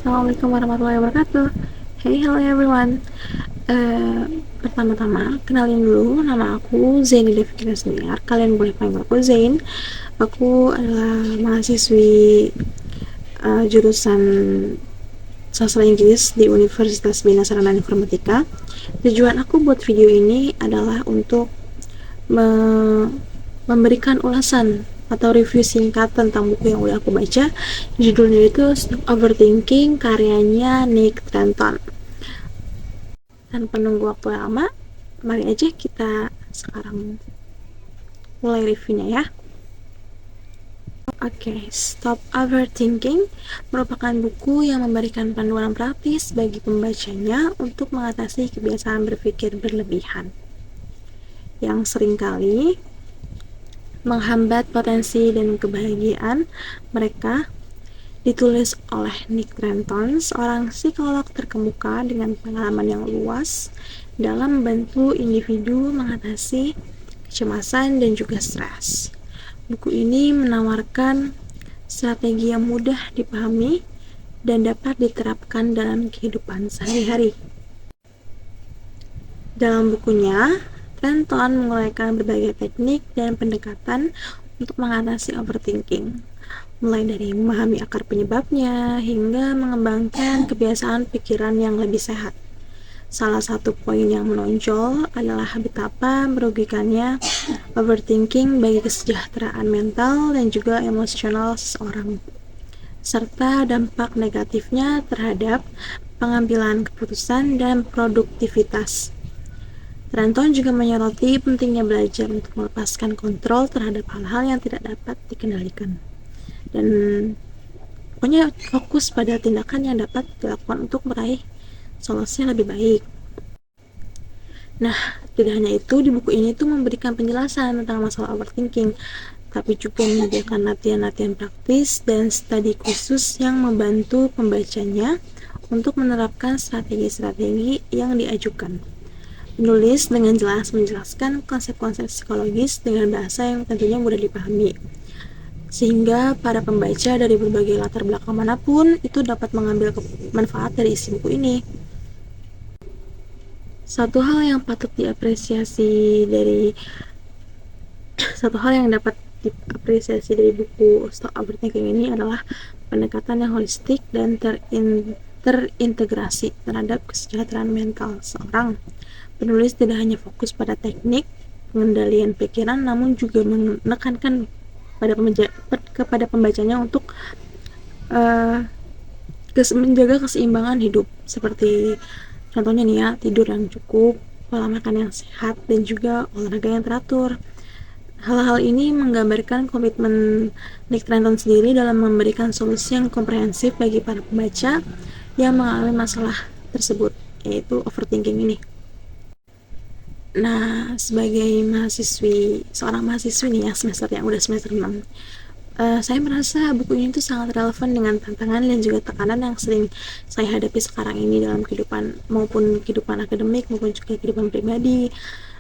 Assalamualaikum warahmatullahi wabarakatuh. Hey, hello everyone. Pertama-tama, kenalin dulu, nama aku Zaini Devika Senior. Kalian boleh panggil aku Zain. Aku adalah mahasiswi jurusan Sastra Inggris di Universitas Bina Sarana Informatika. Tujuan aku buat video ini adalah untuk memberikan ulasan atau review singkat tentang buku yang udah aku baca. Judulnya itu Stop Overthinking, karyanya Nick Trenton. Tanpa nunggu waktu lama, mari aja kita sekarang mulai reviewnya ya. Oke, Stop Overthinking merupakan buku yang memberikan panduan praktis bagi pembacanya untuk mengatasi kebiasaan berpikir berlebihan yang seringkali menghambat potensi dan kebahagiaan mereka. Ditulis oleh Nick Trenton, seorang psikolog terkemuka dengan pengalaman yang luas dalam membantu individu mengatasi kecemasan dan juga stres. Buku ini menawarkan strategi yang mudah dipahami dan dapat diterapkan dalam kehidupan sehari-hari. Dalam bukunya, Trenton menguraikan berbagai teknik dan pendekatan untuk mengatasi overthinking, mulai dari memahami akar penyebabnya hingga mengembangkan kebiasaan pikiran yang lebih sehat. Salah satu poin yang menonjol adalah betapa merugikannya overthinking bagi kesejahteraan mental dan juga emosional seseorang, serta dampak negatifnya terhadap pengambilan keputusan dan produktivitas. Trenton juga menyoroti pentingnya belajar untuk melepaskan kontrol terhadap hal-hal yang tidak dapat dikendalikan, dan pokoknya fokus pada tindakan yang dapat dilakukan untuk meraih solusi yang lebih baik. Nah, tidak hanya itu, di buku ini tuh memberikan penjelasan tentang masalah overthinking, tapi juga menyediakan latihan-latihan praktis dan studi khusus yang membantu pembacanya untuk menerapkan strategi-strategi yang diajukan. Penulis dengan jelas menjelaskan konsep-konsep psikologis dengan bahasa yang tentunya mudah dipahami, sehingga para pembaca dari berbagai latar belakang manapun itu dapat mengambil manfaat dari isi buku ini. Satu hal yang dapat diapresiasi dari buku Stop Overthinking ini adalah pendekatan yang holistik dan terintegrasi terhadap kesejahteraan mental seorang. Penulis tidak hanya fokus pada teknik pengendalian pikiran, namun juga menekankan kepada pembacanya untuk menjaga keseimbangan hidup, seperti contohnya nih ya, tidur yang cukup, pola makan yang sehat, dan juga olahraga yang teratur. Hal-hal ini menggambarkan komitmen Nick Trenton sendiri dalam memberikan solusi yang komprehensif bagi para pembaca yang mengalami masalah tersebut, yaitu overthinking ini. Nah, sebagai seorang mahasiswi nih ya, udah semester 6, saya merasa buku ini tuh sangat relevan dengan tantangan dan juga tekanan yang sering saya hadapi sekarang ini dalam kehidupan akademik maupun juga kehidupan pribadi.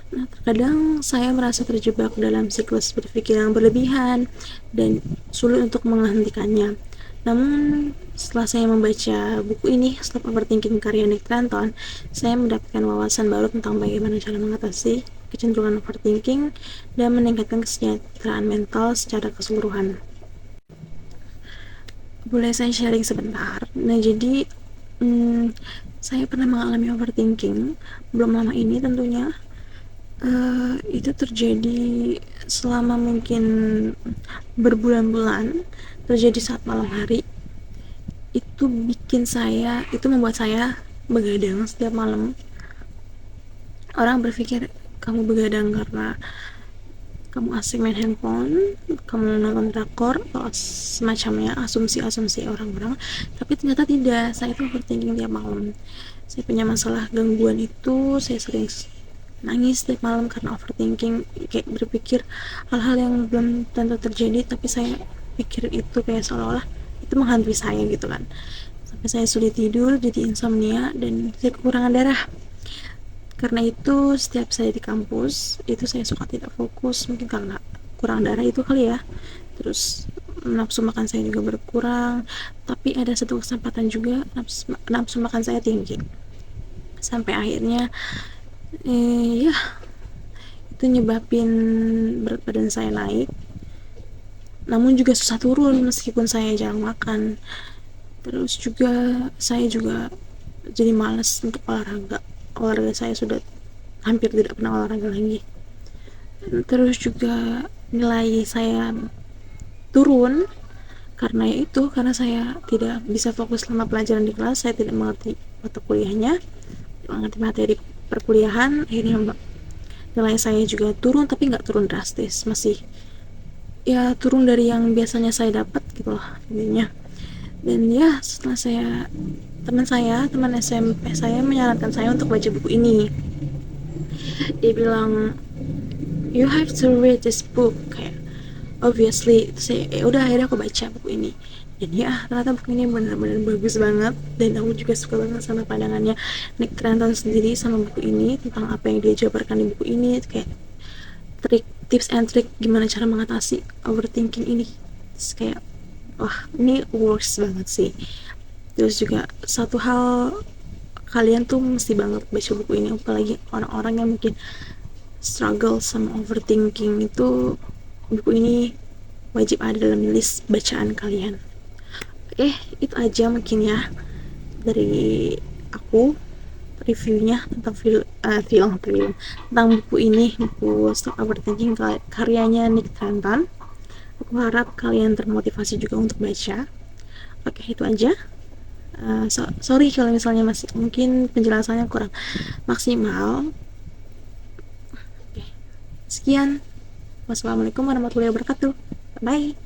Nah, terkadang saya merasa terjebak dalam siklus berpikir yang berlebihan dan sulit untuk menghentikannya. Namun, setelah saya membaca buku ini, Stop Overthinking karya Nick Trenton, saya mendapatkan wawasan baru tentang bagaimana cara mengatasi kecenderungan overthinking dan meningkatkan kesejahteraan mental secara keseluruhan. Boleh saya sharing sebentar? Nah, jadi saya pernah mengalami overthinking belum lama ini tentunya. Itu terjadi selama mungkin berbulan-bulan, terjadi saat malam hari. Itu membuat saya begadang setiap malam. Orang berpikir kamu begadang karena kamu asik main handphone, kamu nonton drakor atau semacamnya, asumsi-asumsi orang-orang. Tapi ternyata tidak, saya itu overthinking tiap malam. Saya punya masalah gangguan itu, saya sering nangis setiap malam karena overthinking, kayak berpikir hal-hal yang belum tentu terjadi, tapi saya pikir itu kayak seolah-olah itu menghantui saya gitu kan, sampai saya sulit tidur, jadi insomnia, dan saya kekurangan darah. Karena itu setiap saya di kampus itu saya suka tidak fokus, mungkin karena kurang darah itu kali ya. Terus nafsu makan saya juga berkurang. Tapi ada satu kesempatan juga nafsu makan saya tinggi, sampai akhirnya ya itu nyebabin berat badan saya naik, namun juga susah turun meskipun saya jarang makan. Terus juga saya juga jadi malas untuk olahraga saya sudah hampir tidak pernah olahraga lagi. Terus juga nilai saya turun karena itu, karena saya tidak bisa fokus selama pelajaran di kelas, saya tidak mengerti mata kuliahnya, tidak mengerti materi perkuliahan. Akhirnya nilai saya juga turun, tapi nggak turun drastis, masih ya turun dari yang biasanya saya dapat gitu loh intinya. Dan ya setelah teman SMP saya menyarankan saya untuk baca buku ini. Dia bilang you have to read this book, kayak obviously saya udah akhirnya aku baca buku ini. Dan ya ternyata buku ini benar-benar bagus banget, dan aku juga suka banget sama pandangannya Nick Trenton sendiri sama buku ini, tentang apa yang dia jabarkan di buku ini, kayak tips and trick gimana cara mengatasi overthinking ini. Terus kayak wah ini works banget sih. Terus juga satu hal, kalian tuh mesti banget baca buku ini, apalagi orang-orang yang mungkin struggle sama overthinking itu, buku ini wajib ada dalam list bacaan kalian. Oke, itu aja mungkin ya dari aku reviewnya tentang film tentang buku ini, buku Stop Overthinking karyanya Nick Trenton. Aku harap kalian termotivasi juga untuk baca. Oke, itu aja. Sorry kalau misalnya masih mungkin penjelasannya kurang maksimal. Oke, sekian. Wassalamualaikum warahmatullahi wabarakatuh. Bye.